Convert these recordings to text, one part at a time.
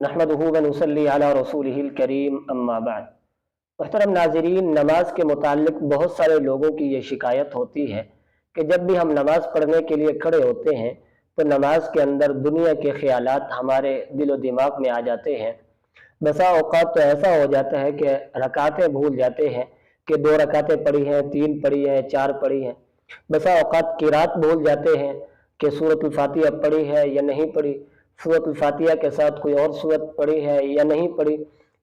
नहमदुहु व नुसल्ली अला रसूलिहिल करीम अम्मा बाद। मुहतरम नाज़रीन, नमाज के मुताल्लिक़ बहुत सारे लोगों की ये शिकायत होती है कि जब भी हम नमाज़ पढ़ने के लिए खड़े होते हैं तो नमाज के अंदर दुनिया के ख़यालात हमारे दिलो दिमाग में आ जाते हैं। बसा औक़ात तो ऐसा हो जाता है कि रकातें भूल जाते हैं कि 2 रकातें पढ़ी हैं, 3 पढ़ी हैं, 4 पढ़ी हैं। बसा औक़ात क़िरात भूल जाते हैं कि सूरतुल फ़ातिहा पढ़ी है या नहीं पढ़ी, सूरतुल फ़ातिहा के साथ कोई और सूरत पढ़ी है या नहीं पढ़ी।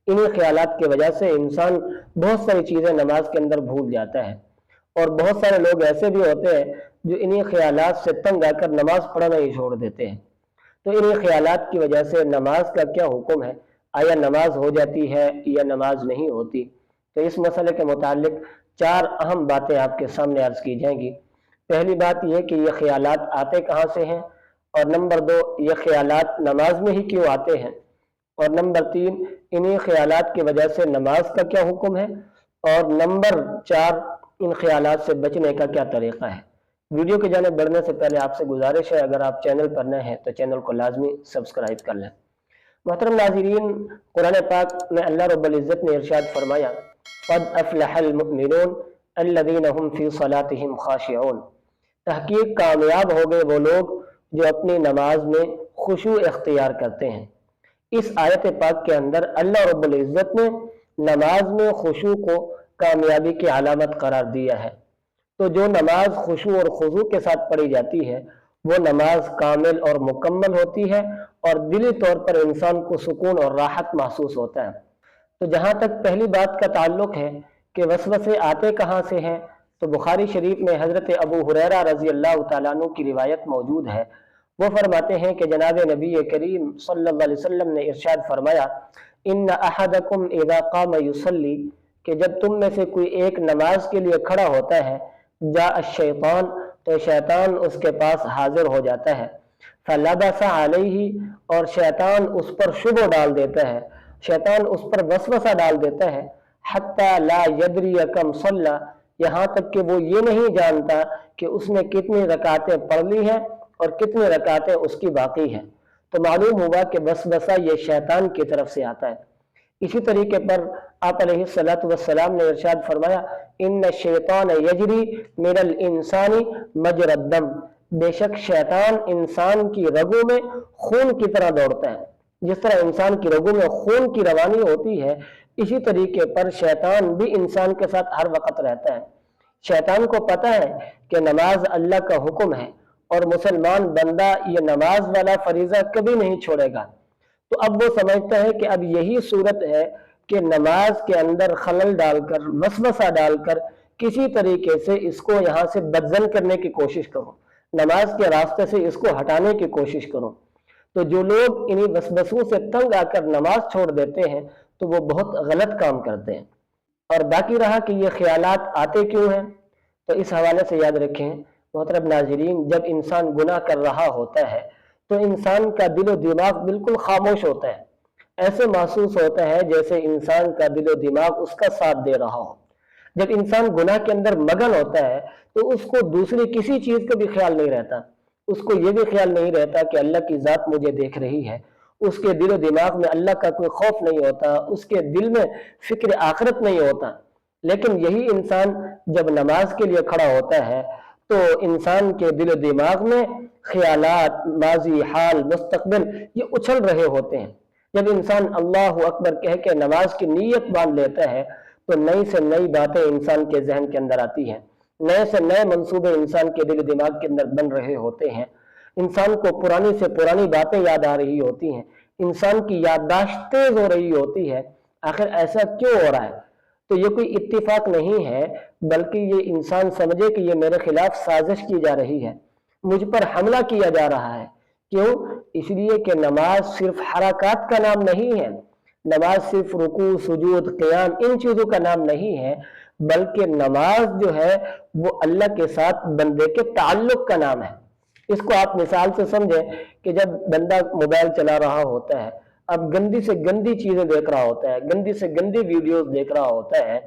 इन्हीं ख़यालात की वजह से इंसान बहुत सारी चीज़ें नमाज के अंदर भूल जाता है। और बहुत सारे लोग ऐसे भी होते हैं जो इन्हीं ख़यालात से तंग आकर नमाज पढ़ना ही छोड़ देते हैं। तो इन्हीं ख़यालात की वजह से नमाज का क्या हुक्म है, आया नमाज हो जाती है या नमाज नहीं होती? तो इस मसले के मुतालिक 4 अहम बातें आपके सामने अर्ज़ की जाएंगी। पहली बात यह कि ये ख़यालात आते कहाँ से हैं, और नंबर 2 ये ख़यालात नमाज में ही क्यों आते हैं, और नंबर 3 इन्हीं ख़यालात की वजह से नमाज का क्या हुक्म है, और नंबर 4 इन ख़यालात से बचने का क्या तरीक़ा है। वीडियो की जानिब बढ़ने से पहले आपसे गुजारिश है, अगर आप चैनल पर नए हैं तो चैनल को लाजमी सब्सक्राइब कर लें। मोहतरम नाज़रीन, कुरान पाक में अल्लाह रब्बुल इज़्ज़त ने इरशाद फरमाया, क़द अफ़लहल मुमिनून अल्लज़ीना हुम फ़ी सलातिहिम ख़ाशिऊन। तहक़ीक़ कामयाब हो गए वो लोग जो अपनी नमाज में खुशू इख्तियार करते हैं। इस आयत पाक के अंदर अल्लाह रब्बुल इज़्ज़त ने नमाज में खुशू को कामयाबी की अलामत करार दिया है। तो जो नमाज खुशू और खुजू के साथ पढ़ी जाती है वो नमाज कामिल और मुकम्मल होती है और दिली तौर पर इंसान को सुकून और राहत महसूस होता है। तो जहाँ तक पहली बात का ताल्लुक है कि वसवसे आते कहाँ से हैं, तो बुखारी शरीफ में हज़रत अबू हुरैरा रज़ी अल्लाह तआला अन्हु की रिवायत मौजूद है। वो फरमाते हैं कि जनाब नबी करीम सल्लल्लाहु अलैहि वसल्लम ने इरशाद फरमाया, इन्ना अहदकुम इज़ा क़ाम युसल्ली, कि जब तुम में से कोई एक नमाज के लिए खड़ा होता है, जा शैतान, तो शैतान उसके पास हाजिर हो जाता है, फलबसा अलैहि, और शैतान उस पर शुबह डाल देता है, शैतान उस पर वसवसा डाल देता है, हत्ता ला यदरी कम सल्ला, यहाँ तक कि वो ये नहीं जानता कि उसने कितनी रकातें पढ़ ली हैं और कितनी रकातें उसकी बाकी हैं। तो मालूम हुआ कि वसवसा ये शैतान की तरफ से आता है। इसी तरीके पर आप अलैहिस्सलातु वस्सलाम ने इरशाद फरमाया, इन्न शैतान यजरी मिनल इंसानी मजरद दम, बेशक शैतान इंसान की रगों में खून की तरह दौड़ता है। जिस तरह इंसान की रगों में खून की रवानी होती है, इसी तरीके पर शैतान भी इंसान के साथ हर वक्त रहता है। शैतान को पता है कि नमाज अल्लाह का हुक्म है और मुसलमान बंदा ये नमाज वाला फरीज़ा कभी नहीं छोड़ेगा। तो अब वो समझता है कि अब यही सूरत है कि नमाज के अंदर खलल डालकर, वसवसा डालकर किसी तरीके से इसको यहाँ से बदजन करने की कोशिश करो, नमाज के रास्ते से इसको हटाने की कोशिश करो। तो जो लोग इन्हीं वसवसों से तंग आकर नमाज छोड़ देते हैं तो वो बहुत गलत काम करते हैं। और बाकी रहा कि ये ख्यालात आते क्यों हैं, तो इस हवाले से याद रखें मोहतरम नाज़रीन, जब इंसान गुनाह कर रहा होता है तो इंसान का दिलो दिमाग बिल्कुल खामोश होता है। ऐसे महसूस होता है जैसे इंसान का दिलो दिमाग उसका साथ दे रहा हो। जब इंसान गुनाह के अंदर मगन होता है तो उसको दूसरी किसी चीज़ का भी ख्याल नहीं रहता। उसको ये भी ख्याल नहीं रहता कि अल्लाह की ज़ात मुझे देख रही है। उसके दिलो दिमाग में अल्लाह का कोई खौफ नहीं होता, उसके दिल में फिक्र आखिरत नहीं होता। लेकिन यही इंसान जब नमाज के लिए खड़ा होता है तो इंसान के दिलो दिमाग में ख्यालात, माजी, हाल, मुस्तकबिल ये उछल रहे होते हैं। जब इंसान अल्लाहु अकबर कह के नमाज की नीयत बांध लेता है तो नई से नई बातें इंसान के जहन के अंदर आती हैं, नए से नए मंसूबे इंसान के दिल दिमाग के अंदर बन रहे होते हैं। इंसान को पुरानी से पुरानी बातें याद आ रही होती हैं, इंसान की याददाश्त तेज हो रही होती है। आखिर ऐसा क्यों हो रहा है? तो ये कोई इत्तिफाक नहीं है, बल्कि ये इंसान समझे कि ये मेरे खिलाफ साजिश की जा रही है, मुझ पर हमला किया जा रहा है। क्यों? इसलिए कि नमाज सिर्फ हरकत का नाम नहीं है, नमाज सिर्फ रुकू, सुजूद, क़ियाम इन चीज़ों का नाम नहीं है, बल्कि नमाज जो है वो अल्लाह के साथ बंदे के ताल्लुक का नाम है। इसको आप मिसाल से समझें कि जब बंदा मोबाइल चला रहा होता है, अब गंदी से गंदी चीज़ें देख रहा होता है, गंदी से गंदी वीडियोस देख रहा होता है,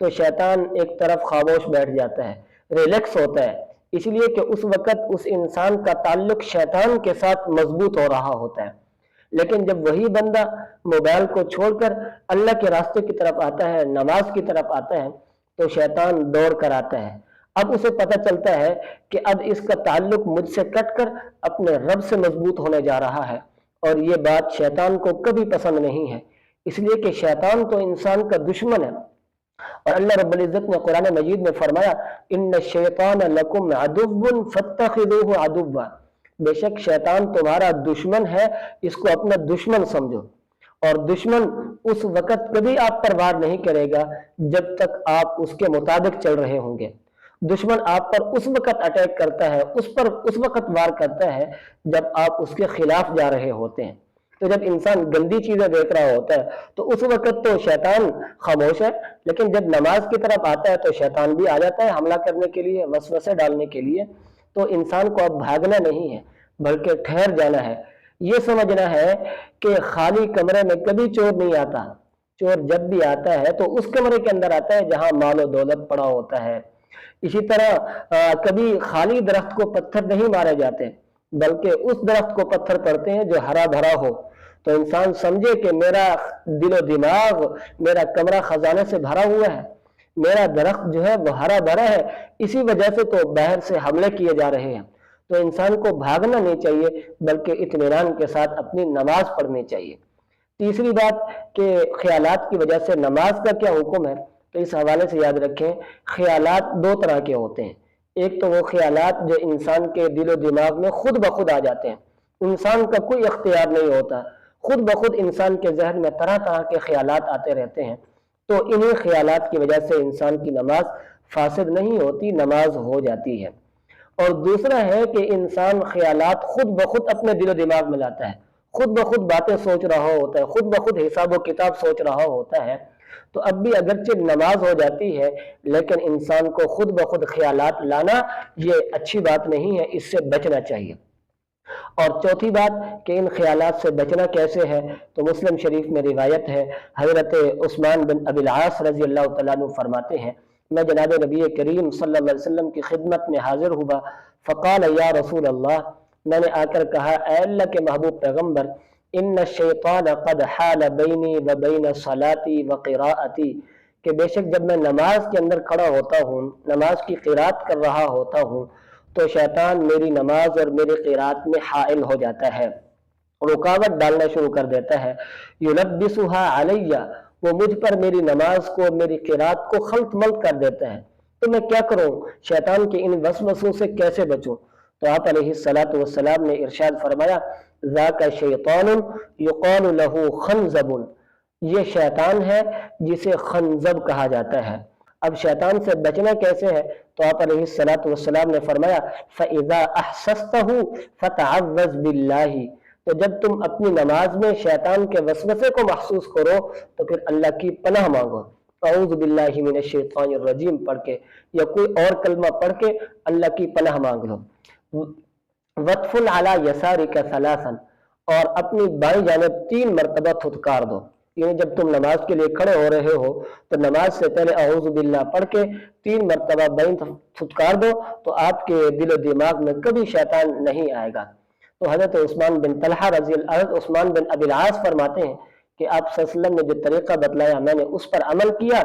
तो शैतान एक तरफ खामोश बैठ जाता है, रिलैक्स होता है, इसलिए कि उस वक़्त उस इंसान का ताल्लुक शैतान के साथ मजबूत हो रहा होता है। لیکن جب وہی بندہ موبائل کو چھوڑ کر اللہ کے راستے کی طرف آتا ہے، نماز کی طرف آتا ہے، تو شیطان دوڑ کر آتا ہے۔ اب اسے پتہ چلتا ہے کہ اب اس کا تعلق مجھ سے کٹ کر اپنے رب سے مضبوط ہونے جا رہا ہے، اور یہ بات شیطان کو کبھی پسند نہیں ہے، اس لیے کہ شیطان تو انسان کا دشمن ہے۔ اور اللہ رب العزت نے قرآن مجید میں فرمایا، ان الشیطان لکم عدو فاتخذوہ عدوا، بے شک شیطان تمہارا دشمن ہے، اس کو اپنا دشمن سمجھو۔ اور دشمن اس وقت کبھی آپ پر وار نہیں کرے گا جب تک آپ اس کے مطابق چل رہے ہوں گے۔ دشمن آپ پر اس وقت اٹیک کرتا ہے، اس وقت وار کرتا ہے جب آپ اس کے خلاف جا رہے ہوتے ہیں۔ تو جب انسان گندی چیزیں دیکھ رہا ہوتا ہے تو اس وقت تو شیطان خاموش ہے، لیکن جب نماز کی طرف آتا ہے تو شیطان بھی آ جاتا ہے حملہ کرنے کے لیے، وسوسے ڈالنے کے لیے۔ تو انسان کو اب بھاگنا نہیں ہے بلکہ ٹھہر جانا ہے، یہ سمجھنا ہے کہ خالی کمرے میں کبھی چور نہیں آتا۔ چور جب بھی آتا ہے تو اس کمرے کے اندر آتا ہے جہاں مال و دولت پڑا ہوتا ہے۔ اسی طرح کبھی خالی درخت کو پتھر نہیں مارے جاتے بلکہ اس درخت کو پتھر پڑتے ہیں جو ہرا بھرا ہو۔ تو انسان سمجھے کہ میرا دل و دماغ، میرا کمرہ خزانے سے بھرا ہوا ہے، میرا درخت جو ہے وہ ہرا بھرا ہے، اسی وجہ سے تو باہر سے حملے کیے جا رہے ہیں۔ تو انسان کو بھاگنا نہیں چاہیے بلکہ اطمینان کے ساتھ اپنی نماز پڑھنی چاہیے۔ تیسری بات کہ خیالات کی وجہ سے نماز کا کیا حکم ہے، تو اس حوالے سے یاد رکھیں، خیالات دو طرح کے ہوتے ہیں۔ ایک تو وہ خیالات جو انسان کے دل و دماغ میں خود بخود آ جاتے ہیں، انسان کا کوئی اختیار نہیں ہوتا، خود بخود انسان کے ذہن میں طرح طرح کے خیالات آتے رہتے ہیں۔ تو انہی خیالات کی وجہ سے انسان کی نماز فاسد نہیں ہوتی، نماز ہو جاتی ہے۔ اور دوسرا ہے کہ انسان خیالات خود بخود اپنے دل و دماغ میں لاتا ہے، خود بخود باتیں سوچ رہا ہوتا ہے، خود بخود حساب و کتاب سوچ رہا ہوتا ہے۔ تو اب بھی اگرچہ نماز ہو جاتی ہے لیکن انسان کو خود بخود خیالات لانا یہ اچھی بات نہیں ہے، اس سے بچنا چاہیے۔ اور چوتھی بات کہ ان خیالات سے بچنا کیسے ہے، تو مسلم شریف میں روایت ہے، حضرت عثمان بن ابی العاص رضی اللہ تعالیٰ عنہ فرماتے ہیں، میں جناب نبی کریم صلی اللہ علیہ وسلم کی خدمت میں حاضر ہوا، فقال یا رسول اللہ، میں نے آ کر کہا اے اللہ کے محبوب پیغمبر، ان الشیطان قد حال بینی و بین صلاتی و قراءتی، کہ بے شک جب میں نماز کے اندر کھڑا ہوتا ہوں، نماز کی قرات کر رہا ہوتا ہوں، تو شیطان میری نماز اور میری قرات میں حائل ہو جاتا ہے، رکاوٹ ڈالنا شروع کر دیتا ہے، یلبسها علیہ، وہ مجھ پر میری نماز کو، میری قرات کو خلط ملط کر دیتا ہے۔ تو میں کیا کروں، شیطان کے ان وسوسوں سے کیسے بچوں؟ تو آپ علیہ الصلوۃ والسلام نے ارشاد فرمایا، ذاک شیطان یقال له خنزب، یہ شیطان ہے جسے خنزب کہا جاتا ہے۔ اب شیطان سے بچنا کیسے ہے، تو آپ علیہ الصلوۃ والسلام نے فرمایا، فَإِذَا أَحْسَسْتَهُ فَتَعَوَّذْ بِاللَّهِ، تو جب تم اپنی نماز میں شیطان کے وسوسے کو محسوس کرو تو پھر اللہ کی پناہ مانگو، اعوذ باللہ من الشیطان الرجیم پڑھ کے یا کوئی اور کلمہ پڑھ کے اللہ کی پناہ مانگ لو۔ وَطْفُلْ عَلَى يَسَارِكَ ثَلَاثًا، اور اپنی بائیں جانب 3 مرتبہ تھتکار دو، یعنی جب تم نماز کے لیے کھڑے ہو رہے ہو تو نماز سے پہلے اعوذ باللہ پڑھ کے 3 مرتبہ بائیں تھتکار دو، تو آپ کے دل و دماغ میں کبھی شیطان نہیں آئے گا۔ تو حضرت عثمان بن طلحہ عثمان بن ابی العاص فرماتے ہیں کہ آپ صلی اللہ علیہ وسلم نے جو طریقہ بتلایا میں نے اس پر عمل کیا،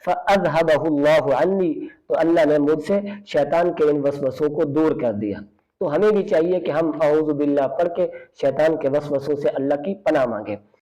فَأَذْهَبَهُ اللَّهُ عَنِّي، تو اللہ نے مجھ سے شیطان کے ان وسوسوں کو دور کر دیا۔ تو ہمیں بھی چاہیے کہ ہم اعوذ باللہ پڑھ کے شیطان کے وسوسوں سے اللہ کی پناہ مانگیں۔